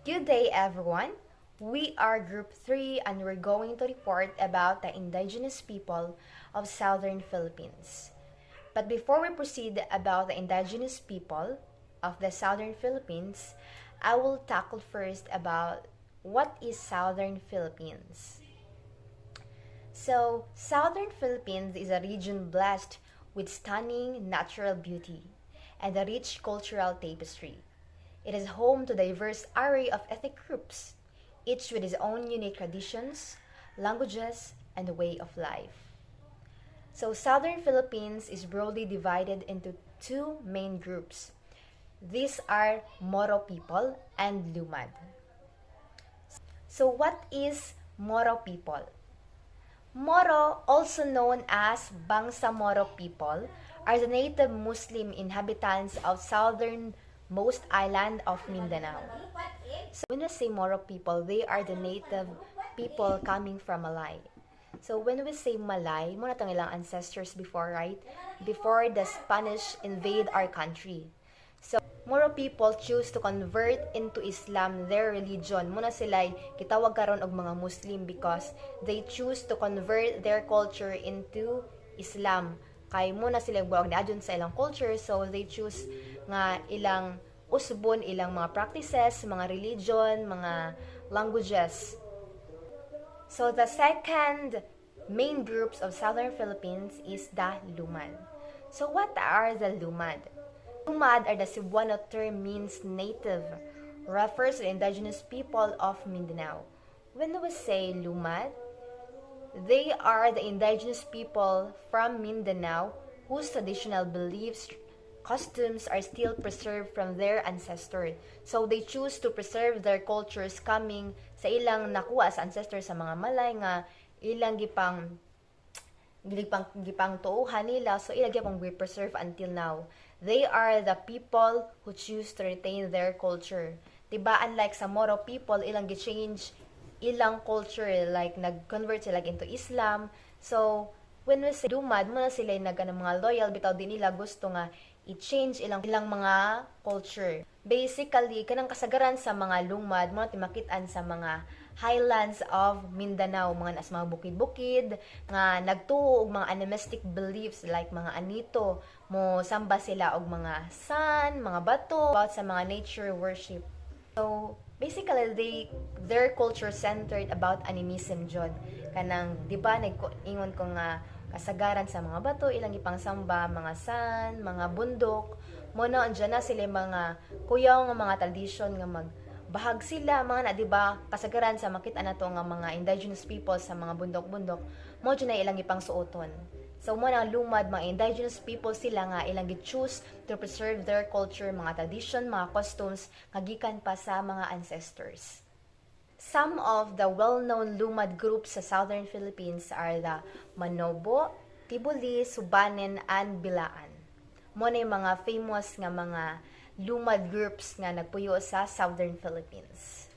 Good day, everyone. We are Group 3 and we're going to report about the indigenous people of Southern Philippines. But before we proceed about the indigenous people of the Southern Philippines, I will tackle first about what is Southern Philippines. So, Southern Philippines is a region blessed with stunning natural beauty and a rich cultural tapestry. It is home to a diverse array of ethnic groups, each with its own unique traditions, languages, and way of life. So, Southern Philippines is broadly divided into two main groups. These are Moro people and Lumad. So, what is Moro people? Moro, also known as Bangsamoro people, are the native Muslim inhabitants of southernmost island of Mindanao. So when we say Moro people, they are the native people coming from Malay. So when we say Malay, muna tang ilang ancestors before, right? Before the Spanish invade our country. So Moro people choose to convert into Islam, their religion. Muna sila kitawag karon og mga Muslim because they choose to convert their culture into Islam. Kay muna sila buwag niadyon sa ilang culture, so they choose nga ilang usbon, ilang mga practices, mga religion, mga languages. So the second main groups of Southern Philippines is the Lumad. So what are the Lumad? Lumad are the Cebuano term means native, refers to the indigenous people of Mindanao. When we say Lumad, they are the indigenous people from Mindanao whose traditional beliefs, customs are still preserved from their ancestors. So they choose to preserve their cultures coming sa ilang nakuha sa ancestors sa mga Malay nga ilang gipang tuuhan nila, so ilang gyapon we preserve until now. They are the people who choose to retain their culture. Diba, unlike sa Moro people, ilang gi-change ilang culture, like nag-convert sila into Islam. So when we say Lumad, muna sila mga loyal, bitaw din nila gusto nga i-change ilang mga culture. Basically, kanang kasagaran sa mga Lumad, muna timakitaan sa mga highlands of Mindanao, mga nas mga bukid-bukid, nga nagtuo og mga animistic beliefs like mga anito, mo samba sila og mga sun, mga bato, about sa mga nature worship. So, basically, their culture centered about animism jud. Kanang, di ba, nag-ingon ko nga, kasagaran sa mga bato, ilang ipang samba, mga sun, mga bundok, mo na, andyan na sila mga kuyaw nga mga tradition nga bahag sila mga na, di ba, kasagaran sa makita na to nga mga indigenous people sa mga bundok-bundok, mo dyan na ilang ipang suoton. So mo na Lumad, mga indigenous people sila nga ilang gi-choose to preserve their culture, mga tradition, mga customs nga gikan pa sa mga ancestors. Some of the well-known Lumad groups sa Southern Philippines are the Manobo, Tibuli, Subanen, and Bilaan. Mo na yung mga famous nga mga Lumad groups nga nagpuyo sa Southern Philippines.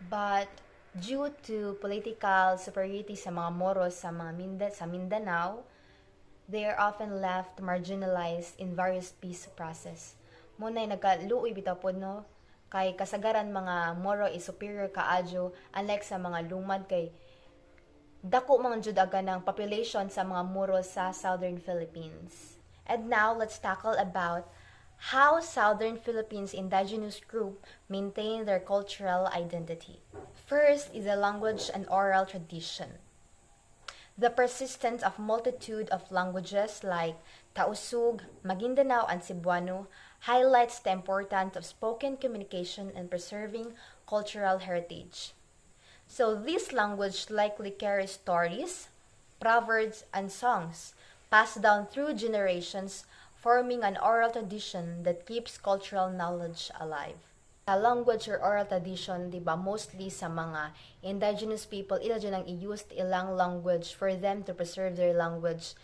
But due to political superiority sa mga Moros sa Mindanao, they are often left marginalized in various peace process. Muna nagaluoy bitaw pod no, kay kasagaran mga Moro is superior kaadyo, unlike sa mga Lumad kay dako mga jud aga ng population sa mga Moro sa Southern Philippines. And now let's tackle about how Southern Philippines indigenous group maintain their cultural identity. First is the language and oral tradition. The persistence of multitude of languages like Tausug, Maguindanao, and Cebuano highlights the importance of spoken communication and preserving cultural heritage. So this language likely carries stories, proverbs, and songs passed down through generations, forming an oral tradition that keeps cultural knowledge alive. Sa language or oral tradition, di ba, mostly sa mga indigenous people, ila dyan ang i-use ilang language for them to preserve their language.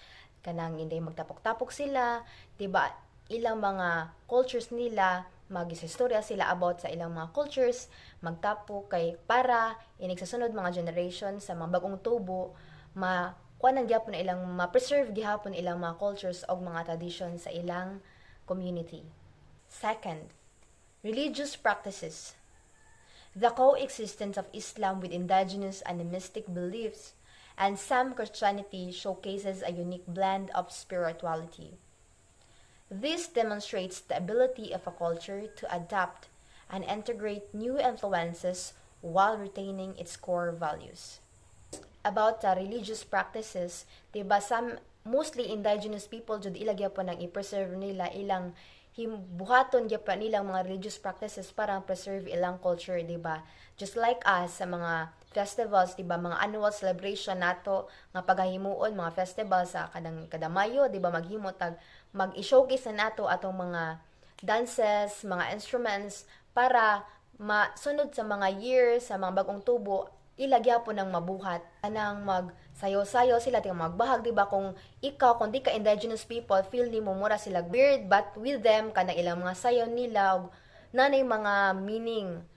Kanang hindi magtapok-tapok sila, di ba, ilang mga cultures nila, mag-istorya sila about sa ilang mga cultures, magtapok kay para inig sa sunod mga generation sa mga bagong tubo, kuan ang gyapon ilang ma-preserve gihapon ilang mga cultures o mga traditions sa ilang community. Second, religious practices. the coexistence of Islam with indigenous animistic beliefs, and some Christianity showcases a unique blend of spirituality. This demonstrates the ability of a culture to adapt and integrate new influences while retaining its core values. About the religious practices, diba, some mostly indigenous people jud ilagya po nang i-preserve nila ilang buhaton gyapon nilang mga religious practices para preserve ilang culture, diba? Just like us sa mga festivals, diba, mga annual celebration nato nga pagahimuon mga festivals sa kada Mayo, diba, maghimo tag mag-showcase na nato atong mga dances, mga instruments para masunod sa mga years, sa mga bagong tubo, ilagya po ng mabuhat. Anang magsayo-sayo sila, ting magbahag, diba? Kung ikaw, kung di ka indigenous people, feel ni mo mura sila weird, but with them, kanang ilang mga sayo nila, nanay mga meaning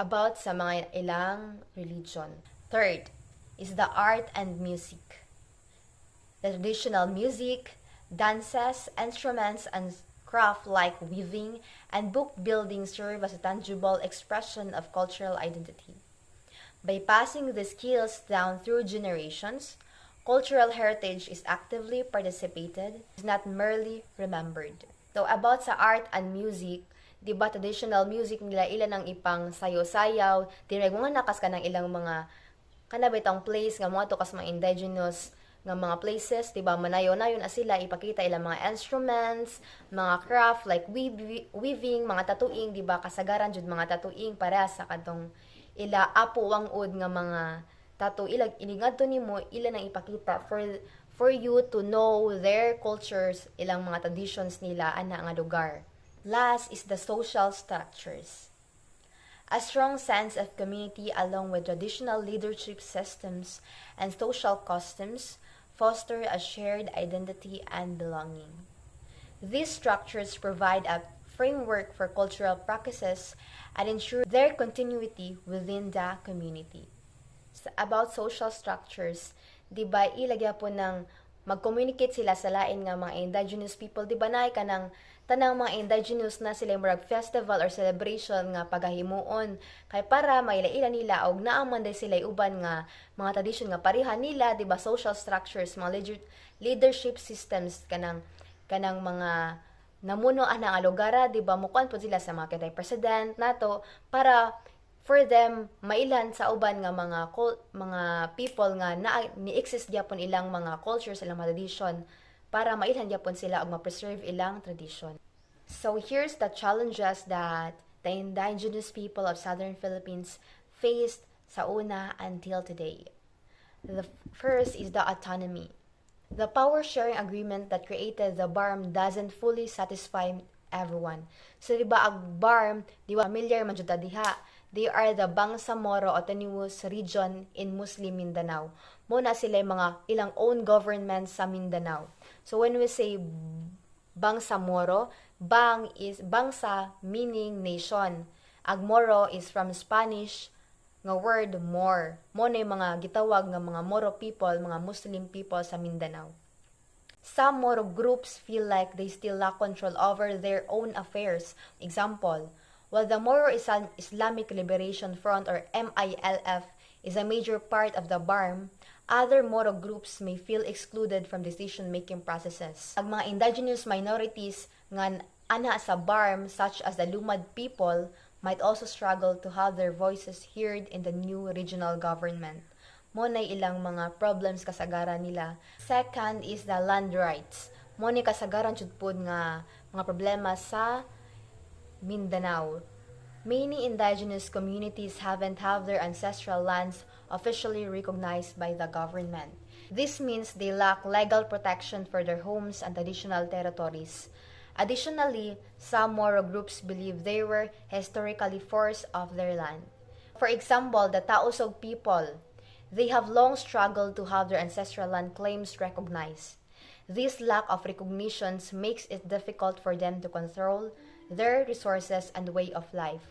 about sa mga ilang religion. Third is the art and music. The traditional music, dances, instruments, and craft like weaving and book building serve as a tangible expression of cultural identity. By passing the skills down through generations, cultural heritage is actively participated, is not merely remembered. So about sa art and music, di ba traditional music nila ilan ang ipang sayo-sayaw, direk mga nakas ka ng ilang mga kanabitang place nga mga to kas mga indigenous nga mga places, di ba manayo-nayon na sila ipakita ilang mga instruments, mga craft like weaving, mga tattooing, di ba kasagaran jud mga tattooing para sa kadtong ila apo wangod nga mga tattoo iligadto nimo ila nang ipakita for you to know their cultures, ilang mga traditions nila ana nga lugar. Last is the social structures. A strong sense of community along with traditional leadership systems and social customs foster a shared identity and belonging. These structures provide a framework for cultural practices and ensure their continuity within the community. About social structures, di ba ilagya po ng mag-communicate sila sa lain nga mga indigenous people, di ba na kanang tanang mga indigenous na sila murag festival or celebration nga pagahimuon kay para mailaila nila og naaman day sila uban nga mga tradisyon nga pareha nila, di ba social structures, mga leadership systems kanang mga namuno ana nga lugar, di ba mukuan po sila sa mga kanay president nato para for them mailan sa uban nga mga people nga ni-exist gyapon ilang mga cultures, ilang mga tradition para mailhan gyapon sila og ma-preserve ilang tradition. So here's the challenges that the indigenous people of Southern Philippines faced sa una until today. The first is the autonomy. The power-sharing agreement that created the BARM doesn't fully satisfy everyone. So, di ba, ang BARM, di ba, familiar man jud ta diha. They are the Bangsamoro Autonomous Region in Muslim Mindanao. Muna sila mga ilang own government sa Mindanao. So, when we say Bangsamoro, Bangsa meaning nation. Agmoro is from Spanish nga word more. Mo na mga gitawag nga mga Moro people, mga Muslim people sa Mindanao. Some Moro groups feel like they still lack control over their own affairs. Example, while the Moro Islamic Liberation Front or MILF is a major part of the BARM, other Moro groups may feel excluded from decision-making processes. Ang mga indigenous minorities nga ana sa BARM such as the Lumad people might also struggle to have their voices heard in the new regional government. Mo na ilang mga problems kasagaran nila. Second is the land rights. Mo ni kasagaran jud pod nga mga problema sa Mindanao. Many indigenous communities haven't have their ancestral lands officially recognized by the government. This means they lack legal protection for their homes and traditional territories. Additionally, some Moro groups believe they were historically forced off their land. For example, the Tausog people, they have long struggled to have their ancestral land claims recognized. This lack of recognition makes it difficult for them to control their resources and way of life.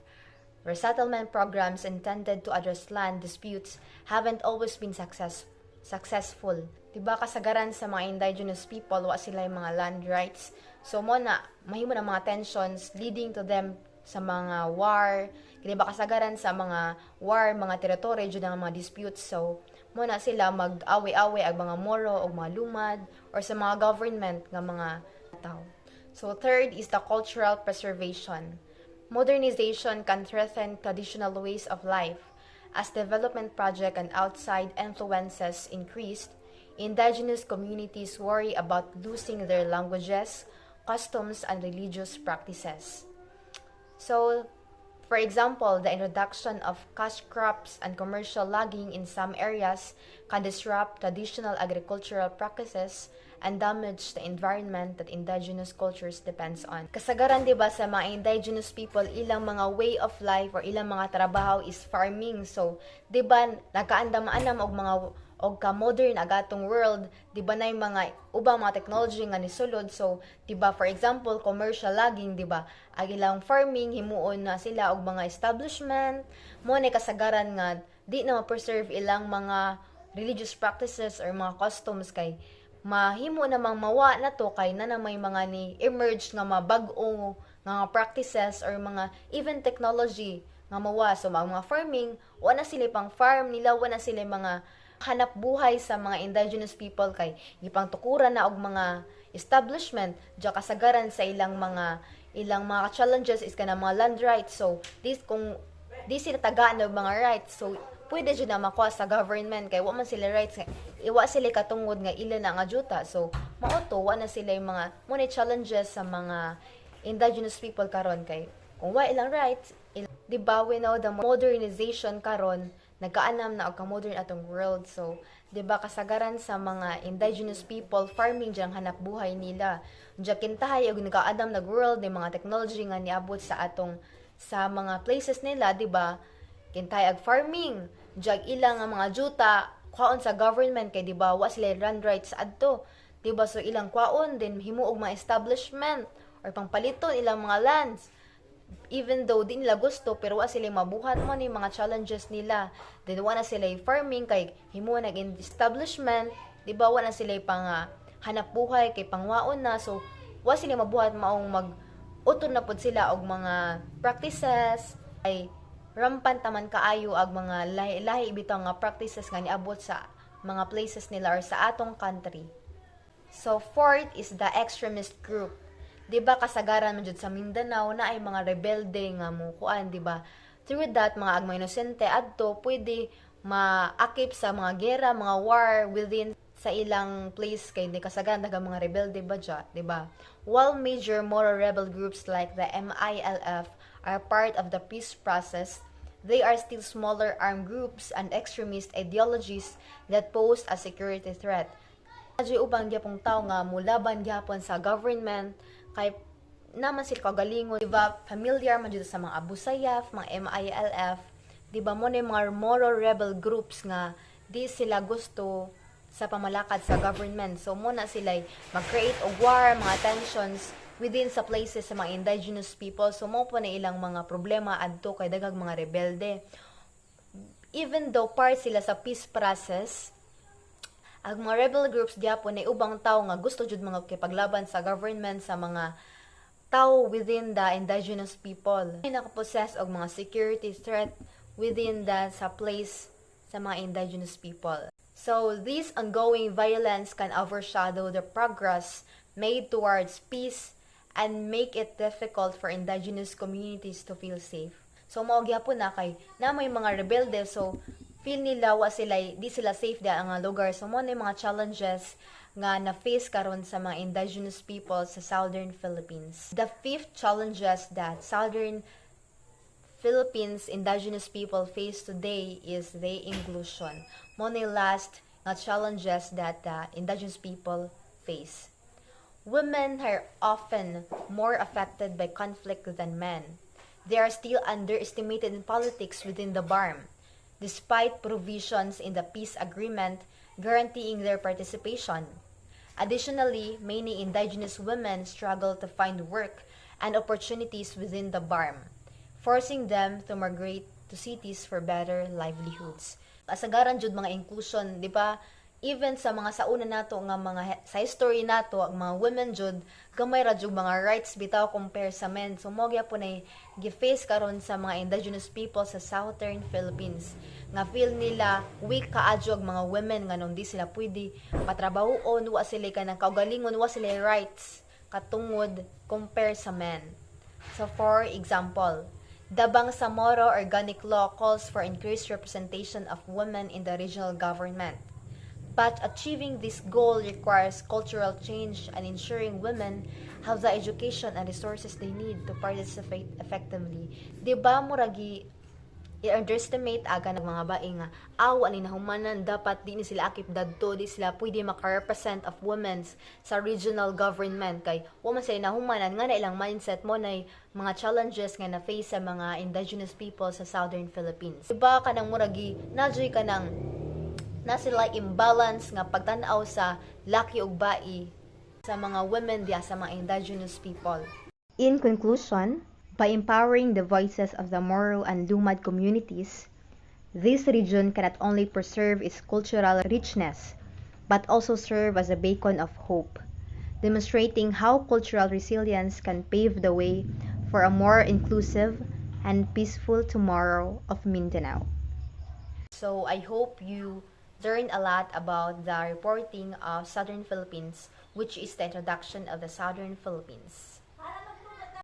Resettlement programs intended to address land disputes haven't always been successful. Diba kasagaran sa mga indigenous people, wa sila yung mga land rights. So mo na, mahimo na mga tensions leading to them sa mga war, di ba kasagaran sa mga war, mga teritoryo, dyan ang mga disputes. So, muna sila mag-away-away ang mga Moro o mga lumad or sa mga government ng mga tao. So, third is the cultural preservation. Modernization can threaten traditional ways of life. As development project and outside influences increased, indigenous communities worry about losing their languages, customs, and religious practices. So, for example, the introduction of cash crops and commercial logging in some areas can disrupt traditional agricultural practices and damage the environment that indigenous cultures depends on. Kasagaran, di ba, sa mga indigenous people, ilang mga way of life or ilang mga trabaho is farming. So, di ba, nakaandam-anam og mga og ka-modern agatong world, di ba na yung mga ubang mga technology nga nisulod. So, di ba, for example, commercial logging, di ba, ang ilang farming, himuon na sila og mga establishment, mo na kasagaran nga, di na ma-preserve ilang mga religious practices or mga customs kay mahimo namang mawa na to kay na may mga ni emerge nga mabag-o nga practices or mga even technology nga mawa. So mga farming, wala sila pang farm nila, wala sila mga hanap buhay sa mga indigenous people kay ipang tukuran na og mga establishment diya kasagaran sa ilang mga challenges is kana mga land rights. So this kung di sila tagaan og mga rights, so pwede dyan na makuha sa government kay wa man sila rights, iwa sila katungod nga ilan na nga juta. So mauto wa na sila yung mga muna challenges sa mga indigenous people karon kay kung wa ilang rights di ba we know the modernization karon nagkaanam na og ka-modern atong world. So di ba kasagaran sa mga indigenous people farming dyan hanap buhay nila dyan kintahay og nagkaadam nag world ng mga technology nga niabot sa atong sa mga places nila, di ba kintay ag farming jag ilang nga mga juta kwaon sa government kay di ba wa sila land rights adto, di ba? So ilang kwaon din himuog mga establishment or pangpaliton ilang mga lands even though di nila gusto pero wa sila mabuhat mo ni mga challenges nila. Then wa na sila farming kay himuo nag establishment, di ba wa na sila pang hanap buhay kay pangwaon na. So wa sila mabuhat maong mag uton na pod sila og mga practices ay rampant taman kaayo ag mga lahi bitaw nga practices nga niabot sa mga places nila or sa atong country. So fourth is the extremist group. Di ba kasagaran man jud sa Mindanao na ay mga rebelde nga mo kuan, di ba? Through that mga agmay inosente adto pwede maakip sa mga gera, mga war within sa ilang place kay di kasagaran daghang mga rebelde ba dya, di ba? While major moral rebel groups like the MILF are part of the peace process, they are still smaller armed groups and extremist ideologies that pose a security threat. Adyo ubang gyapong tao nga mulaban gyapon sa government kay naman sila kagalingon, di ba? Familiar man dito sa mga Abu Sayyaf, mga MILF, di ba mo na mga moral rebel groups nga di sila gusto sa pamalakad sa government. So muna sila mag-create og war, mga tensions within sa places sa mga indigenous people. So mo po na ilang mga problema adto kay daghang mga rebelde. Even though part sila sa peace process, ang mga rebel groups diapon ay ubang tao nga gusto jud mga kipaglaban sa government sa mga tao within the indigenous people. Ay nakapossess og mga security threat within the sa place sa mga indigenous people. So this ongoing violence can overshadow the progress made towards peace and make it difficult for indigenous communities to feel safe. So mao gyapon na kay na may mga rebelde, so feel nila wa sila di sila safe da ang lugar. So mo na mga challenges nga na face karon sa mga indigenous people sa southern Philippines. The fifth challenges that southern Philippines indigenous people face today is the inclusion. Mo na last nga challenges that the indigenous people face. Women are often more affected by conflict than men. They are still underestimated in politics within the BARM, despite provisions in the peace agreement guaranteeing their participation. Additionally, many indigenous women struggle to find work and opportunities within the BARM, forcing them to migrate to cities for better livelihoods. Kasagaran jud mga inclusion, di ba? even sa mga sauna nato nga mga sa history nato ang mga women jud gamay ra jud mga rights bitaw compare sa men. So mo gyapon ay gi-face karon sa mga indigenous people sa southern Philippines nga feel nila weak kaadyo ang mga women nga nung di sila pwede patrabahoon, wa sila kanang kaugalingon, wa sila rights katungod compare sa men. So for example, the Bangsamoro Organic Law calls for increased representation of women in the regional government. But achieving this goal requires cultural change and ensuring women have the education and resources they need to participate effectively. Di ba muragi i-underestimate aga ng mga bae nga awa ni nahumanan dapat di ni sila akip dadto di sila pwede maka-represent of women sa regional government kay wa man sila nahumanan nga na ilang mindset mo nay mga challenges nga na face sa mga indigenous people sa southern Philippines. Diba kanang muragi najoy kanang na sila imbalance nga pagtan-aw sa laki ug bae sa mga women diya sa mga indigenous people. In conclusion, by empowering the voices of the Moro and Lumad communities, this region can not only preserve its cultural richness, but also serve as a beacon of hope, demonstrating how cultural resilience can pave the way for a more inclusive and peaceful tomorrow of Mindanao. So I hope you learned a lot about the reporting of Southern Philippines, which is the introduction of the Southern Philippines.